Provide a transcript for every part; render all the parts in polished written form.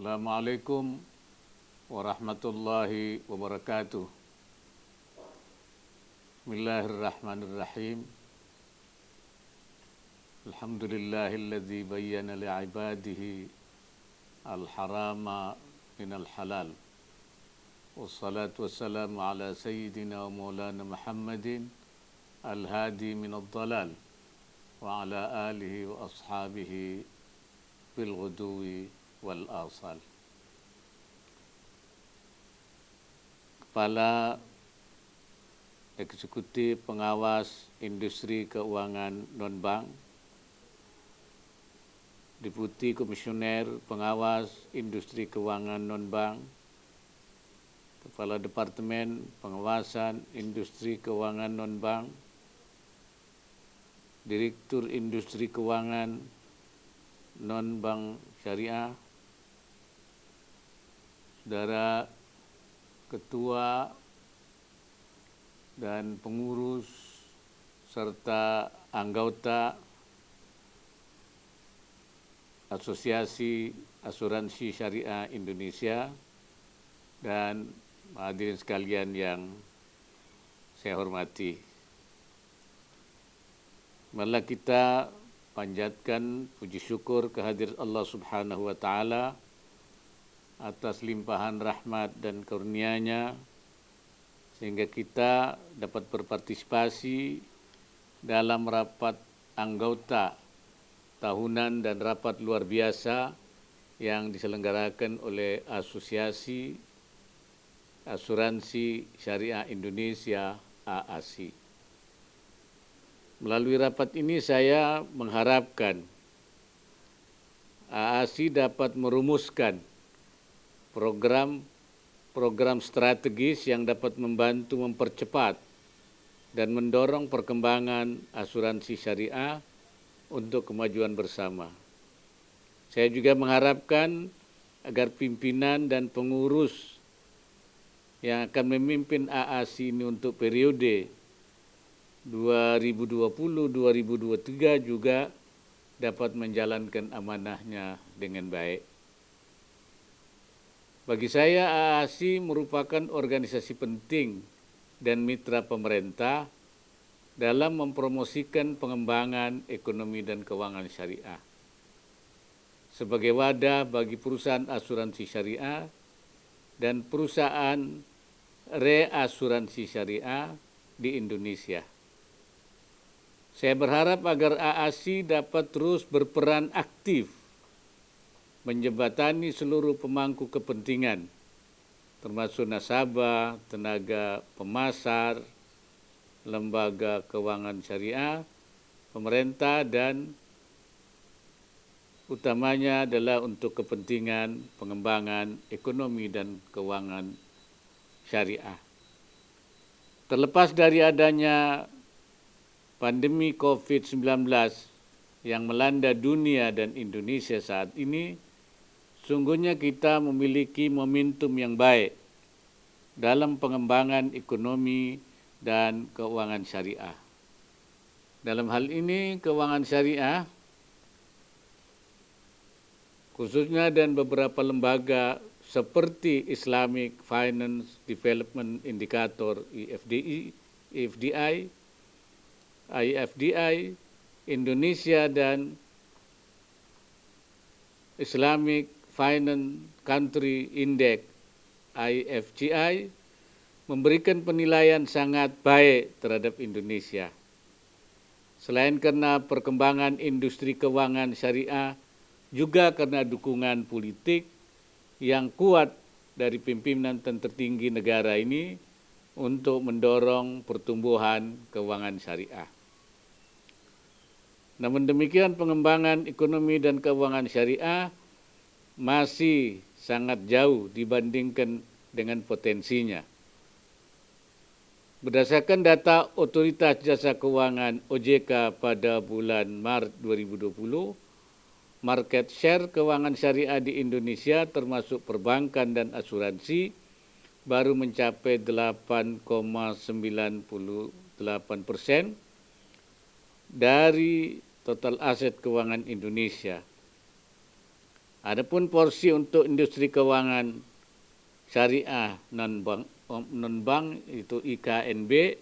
Assalamualaikum warahmatullahi wabarakatuh. Bismillahirrahmanirrahim. Alhamdulillahilladzi bayyana li'ibadihi al-harama minal halal. Wassalatu wassalamu ala sayyidina wa maulana Muhammadin al-hadi minad dalal wa ala alihi wa ashabihi bil ghuduwi wal asal. Kepala Eksekutif Pengawas Industri Keuangan Non-Bank, Deputi Komisioner Pengawas Industri Keuangan Non-Bank, Kepala Departemen Pengawasan Industri Keuangan Non-Bank, Direktur Industri Keuangan Non-Bank Syariah, Saudara Ketua dan pengurus serta anggota Asosiasi Asuransi Syariah Indonesia dan hadirin sekalian yang saya hormati. Marilah kita panjatkan puji syukur kehadirat Allah Subhanahu wa taala atas limpahan rahmat dan karunia-Nya sehingga kita dapat berpartisipasi dalam rapat anggota tahunan dan rapat luar biasa yang diselenggarakan oleh Asosiasi Asuransi Syariah Indonesia (AASI). Melalui rapat ini saya mengharapkan AASI dapat merumuskan program strategis yang dapat membantu mempercepat dan mendorong perkembangan asuransi syariah untuk kemajuan bersama. Saya juga mengharapkan agar pimpinan dan pengurus yang akan memimpin AASI ini untuk periode 2020-2023 juga dapat menjalankan amanahnya dengan baik. Bagi saya, AASI merupakan organisasi penting dan mitra pemerintah dalam mempromosikan pengembangan ekonomi dan keuangan syariah. Sebagai wadah bagi perusahaan asuransi syariah dan perusahaan reasuransi syariah di Indonesia. Saya berharap agar AASI dapat terus berperan aktif menjembatani seluruh pemangku kepentingan, termasuk nasabah, tenaga pemasar, lembaga keuangan syariah, pemerintah, dan utamanya adalah untuk kepentingan pengembangan ekonomi dan keuangan syariah. Terlepas dari adanya pandemi COVID-19 yang melanda dunia dan Indonesia saat ini, sungguhnya kita memiliki momentum yang baik dalam pengembangan ekonomi dan keuangan syariah. Dalam hal ini, keuangan syariah khususnya dan beberapa lembaga seperti Islamic Finance Development Indicator IFDI, Indonesia dan Islamic Finance Country Index IFCI memberikan penilaian sangat baik terhadap Indonesia. Selain karena perkembangan industri keuangan syariah, juga karena dukungan politik yang kuat dari pimpinan tertinggi negara ini untuk mendorong pertumbuhan keuangan syariah. Namun demikian, pengembangan ekonomi dan keuangan syariah masih sangat jauh dibandingkan dengan potensinya. Berdasarkan data Otoritas Jasa Keuangan OJK pada bulan Maret 2020, market share keuangan syariah di Indonesia termasuk perbankan dan asuransi baru mencapai 8,98% dari total aset keuangan Indonesia. Adapun porsi untuk industri keuangan syariah non-bank itu IKNB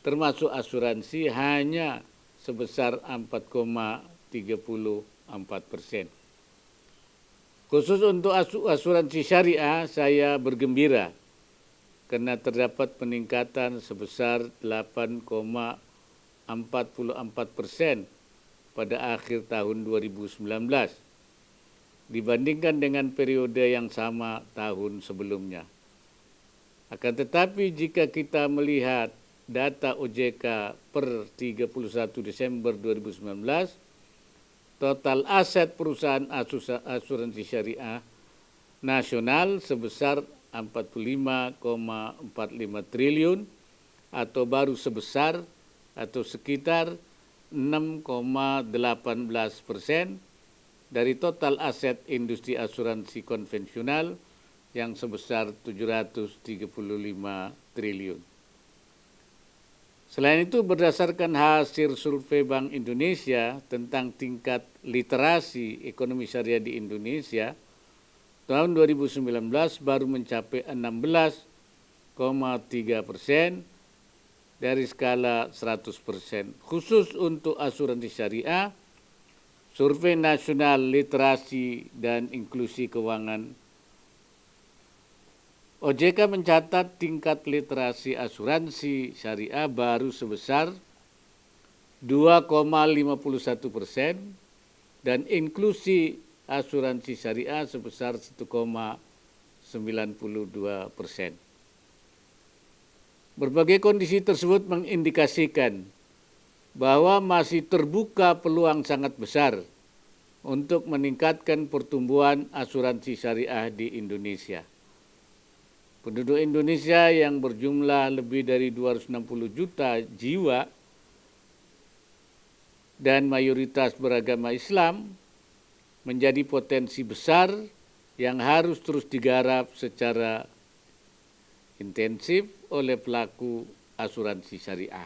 termasuk asuransi hanya sebesar 4,34%. Khusus untuk asuransi syariah, saya bergembira karena terdapat peningkatan sebesar 8,44% pada akhir tahun 2019 dibandingkan dengan periode yang sama tahun sebelumnya. Akan tetapi jika kita melihat data OJK per 31 Desember 2019, total aset perusahaan asuransi syariah nasional sebesar 45,45 triliun atau baru sebesar atau sekitar 6,18% dari total aset industri asuransi konvensional yang sebesar 735 triliun. Selain itu, berdasarkan hasil survei Bank Indonesia tentang tingkat literasi ekonomi syariah di Indonesia, tahun 2019 baru mencapai 16,3% dari skala 100%. Khusus untuk asuransi syariah, Survei Nasional Literasi dan Inklusi Keuangan OJK mencatat tingkat literasi asuransi syariah baru sebesar 2,51% dan inklusi asuransi syariah sebesar 1,92%. Berbagai kondisi tersebut mengindikasikan bahwa masih terbuka peluang sangat besar untuk meningkatkan pertumbuhan asuransi syariah di Indonesia. Penduduk Indonesia yang berjumlah lebih dari 260 juta jiwa dan mayoritas beragama Islam menjadi potensi besar yang harus terus digarap secara intensif oleh pelaku asuransi syariah.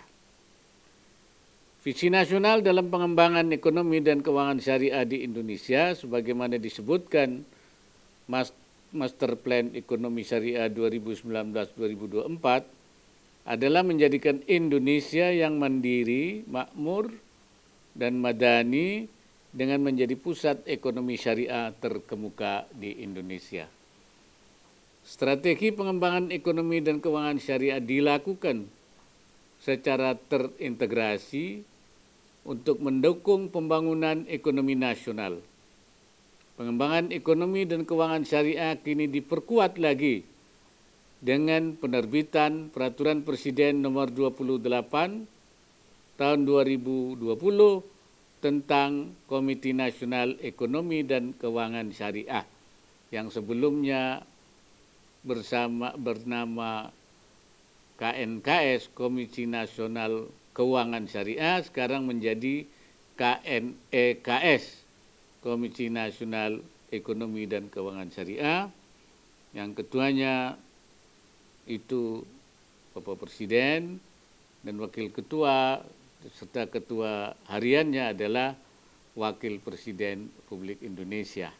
Visi nasional dalam pengembangan ekonomi dan keuangan syariah di Indonesia sebagaimana disebutkan Master Plan Ekonomi Syariah 2019-2024 adalah menjadikan Indonesia yang mandiri, makmur, dan madani dengan menjadi pusat ekonomi syariah terkemuka di Indonesia. Strategi pengembangan ekonomi dan keuangan syariah dilakukan secara terintegrasi untuk mendukung pembangunan ekonomi nasional. Pengembangan ekonomi dan keuangan syariah kini diperkuat lagi dengan penerbitan Peraturan Presiden Nomor 28 Tahun 2020 tentang Komite Nasional Ekonomi dan Keuangan Syariah yang sebelumnya bernama KNKS, Komisi Nasional Keuangan Syariah, sekarang menjadi KNEKS, Komisi Nasional Ekonomi dan Keuangan Syariah, yang ketuanya itu Bapak Presiden dan Wakil Ketua, serta Ketua hariannya adalah Wakil Presiden Republik Indonesia.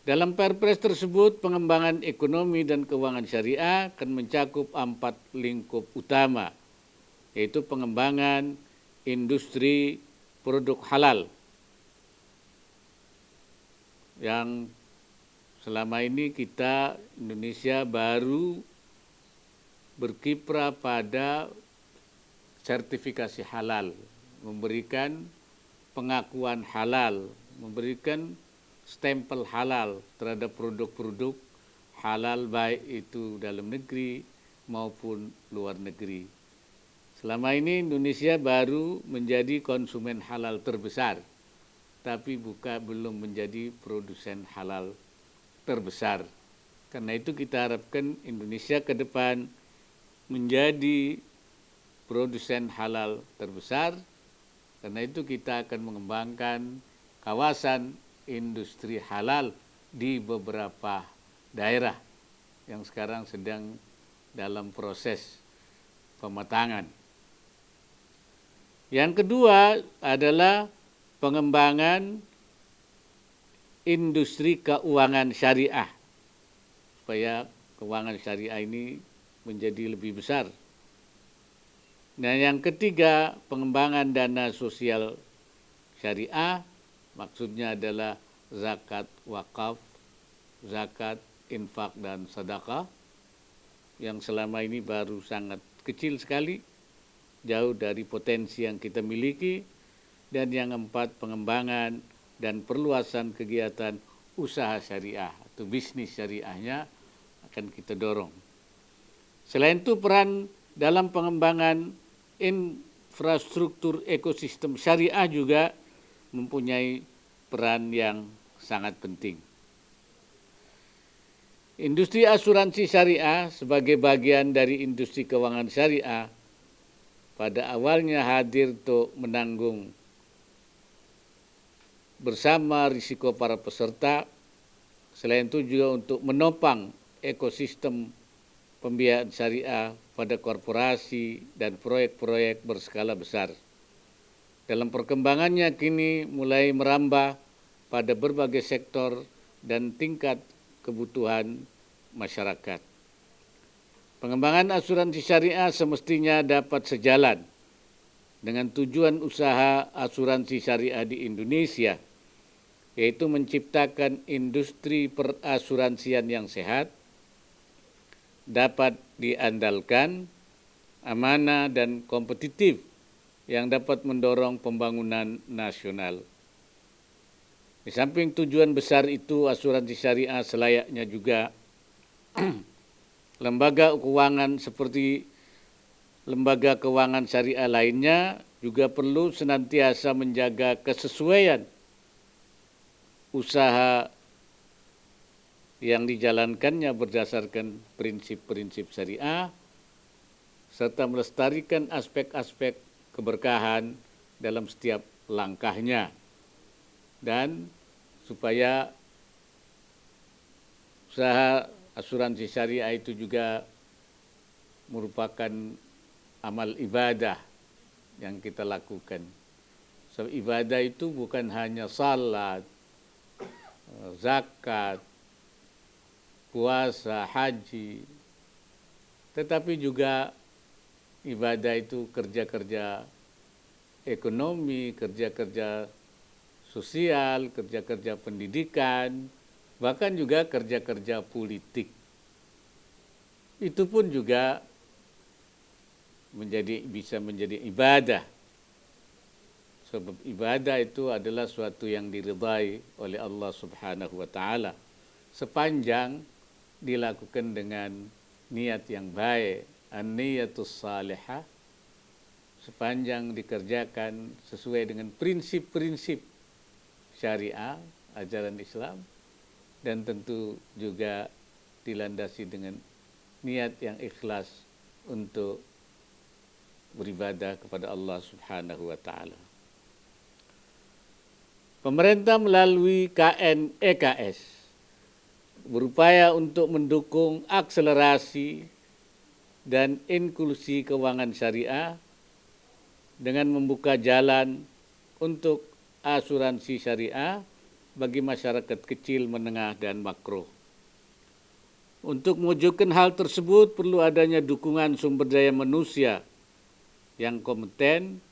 Dalam Perpres tersebut, pengembangan ekonomi dan keuangan syariah akan mencakup 4 lingkup utama, yaitu pengembangan industri produk halal yang selama ini kita Indonesia baru berkiprah pada sertifikasi halal, memberikan pengakuan halal, memberikan stempel halal terhadap produk-produk halal baik itu dalam negeri maupun luar negeri. Selama ini Indonesia baru menjadi konsumen halal terbesar, tapi belum menjadi produsen halal terbesar. Karena itu kita harapkan Indonesia ke depan menjadi produsen halal terbesar. Karena itu kita akan mengembangkan kawasan industri halal di beberapa daerah yang sekarang sedang dalam proses pematangan. Yang kedua adalah pengembangan industri keuangan syariah, supaya keuangan syariah ini menjadi lebih besar. Nah, yang ketiga, pengembangan dana sosial syariah, maksudnya adalah zakat, wakaf, zakat, infak, dan sedekah, yang selama ini baru sangat kecil sekali, jauh dari potensi yang kita miliki. Dan yang keempat, pengembangan dan perluasan kegiatan usaha syariah atau bisnis syariahnya akan kita dorong. Selain itu, peran dalam pengembangan infrastruktur ekosistem syariah juga mempunyai peran yang sangat penting. Industri asuransi syariah sebagai bagian dari industri keuangan syariah pada awalnya hadir untuk menanggung bersama risiko para peserta, selain itu juga untuk menopang ekosistem pembiayaan syariah pada korporasi dan proyek-proyek berskala besar. Dalam perkembangannya kini mulai merambah pada berbagai sektor dan tingkat kebutuhan masyarakat. Pengembangan asuransi syariah semestinya dapat sejalan dengan tujuan usaha asuransi syariah di Indonesia, yaitu menciptakan industri perasuransian yang sehat, dapat diandalkan, amanah dan kompetitif yang dapat mendorong pembangunan nasional. Di samping tujuan besar itu, asuransi syariah selayaknya juga lembaga keuangan seperti lembaga keuangan syariah lainnya juga perlu senantiasa menjaga kesesuaian usaha yang dijalankannya berdasarkan prinsip-prinsip syariah, serta melestarikan aspek-aspek keberkahan dalam setiap langkahnya, dan supaya usaha asuransi syariah itu juga merupakan amal ibadah yang kita lakukan. So, ibadah itu bukan hanya salat, zakat, puasa, haji, tetapi juga ibadah itu kerja-kerja ekonomi, kerja-kerja sosial, kerja-kerja pendidikan, bahkan juga kerja-kerja politik. Itu pun juga bisa menjadi ibadah. Sebab ibadah itu adalah suatu yang diridhai oleh Allah Subhanahu wa taala sepanjang dilakukan dengan niat yang baik, an-niyatus salihah, sepanjang dikerjakan sesuai dengan prinsip-prinsip syariah, ajaran Islam, dan tentu juga dilandasi dengan niat yang ikhlas untuk beribadah kepada Allah Subhanahu wa taala. Pemerintah melalui KNEKS berupaya untuk mendukung akselerasi dan inklusi keuangan syariah dengan membuka jalan untuk asuransi syariah bagi masyarakat kecil, menengah, dan makro. Untuk mewujudkan hal tersebut perlu adanya dukungan sumber daya manusia yang kompeten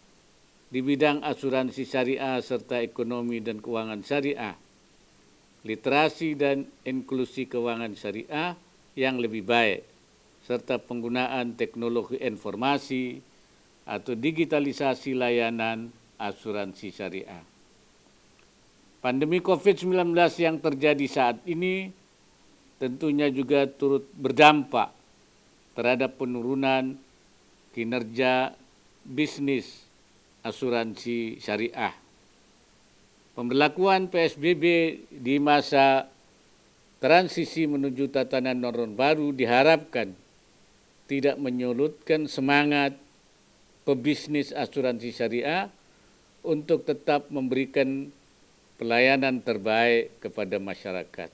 di bidang asuransi syariah serta ekonomi dan keuangan syariah, literasi dan inklusi keuangan syariah yang lebih baik, serta penggunaan teknologi informasi atau digitalisasi layanan asuransi syariah. Pandemi COVID-19 yang terjadi saat ini tentunya juga turut berdampak terhadap penurunan kinerja bisnis asuransi syariah. Pemberlakuan PSBB di masa transisi menuju tatanan normal baru diharapkan tidak menyurutkan semangat pebisnis asuransi syariah untuk tetap memberikan pelayanan terbaik kepada masyarakat.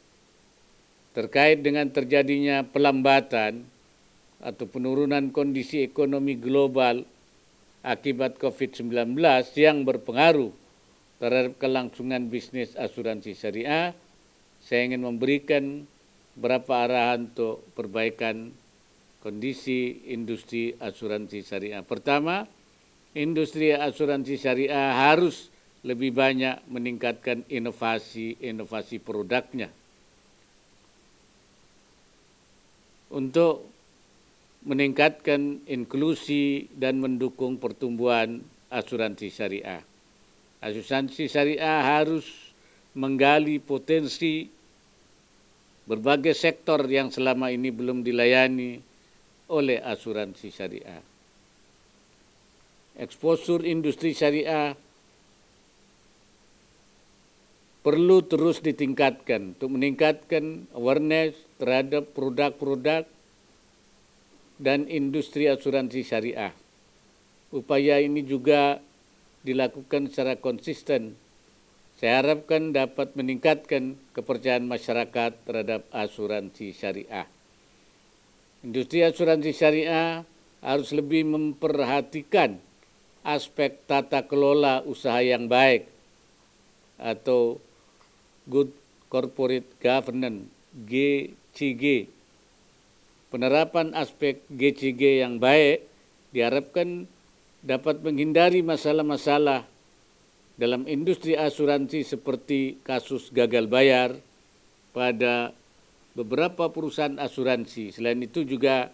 Terkait dengan terjadinya pelambatan atau penurunan kondisi ekonomi global akibat COVID-19 yang berpengaruh terhadap kelangsungan bisnis asuransi syariah, saya ingin memberikan beberapa arahan untuk perbaikan kondisi industri asuransi syariah. Pertama, industri asuransi syariah harus lebih banyak meningkatkan inovasi produknya untuk meningkatkan inklusi dan mendukung pertumbuhan asuransi syariah. Asuransi syariah harus menggali potensi berbagai sektor yang selama ini belum dilayani oleh asuransi syariah. Eksposur industri syariah perlu terus ditingkatkan untuk meningkatkan awareness terhadap produk-produk dan industri asuransi syariah. Upaya ini juga dilakukan secara konsisten. Saya harapkan dapat meningkatkan kepercayaan masyarakat terhadap asuransi syariah. Industri asuransi syariah harus lebih memperhatikan aspek tata kelola usaha yang baik atau Good Corporate Governance, GCG. Penerapan aspek GCG yang baik diharapkan dapat menghindari masalah-masalah dalam industri asuransi seperti kasus gagal bayar pada beberapa perusahaan asuransi. Selain itu juga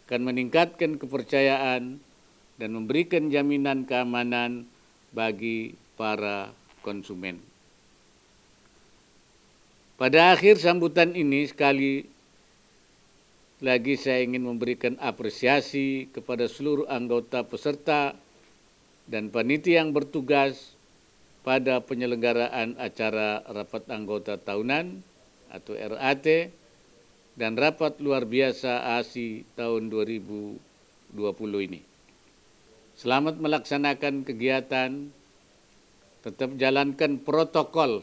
akan meningkatkan kepercayaan dan memberikan jaminan keamanan bagi para konsumen. Pada akhir sambutan ini sekali lagi saya ingin memberikan apresiasi kepada seluruh anggota peserta dan panitia yang bertugas pada penyelenggaraan acara rapat anggota tahunan atau RAT dan rapat luar biasa ASI tahun 2020 ini. Selamat melaksanakan kegiatan, tetap jalankan protokol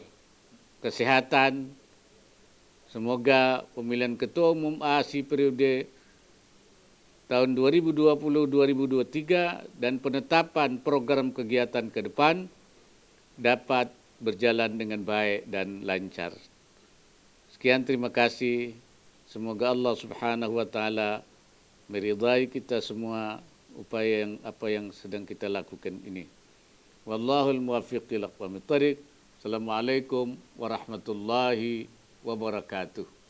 kesehatan. Semoga pemilihan Ketua Umum ASI periode tahun 2020-2023 dan penetapan program kegiatan ke depan dapat berjalan dengan baik dan lancar. Sekian, terima kasih. Semoga Allah Subhanahu wa taala meridai kita semua apa yang sedang kita lakukan ini. Wallahul muwaffiq ila aqwamit thariq. Assalamualaikum warahmatullahi wabarakatuh.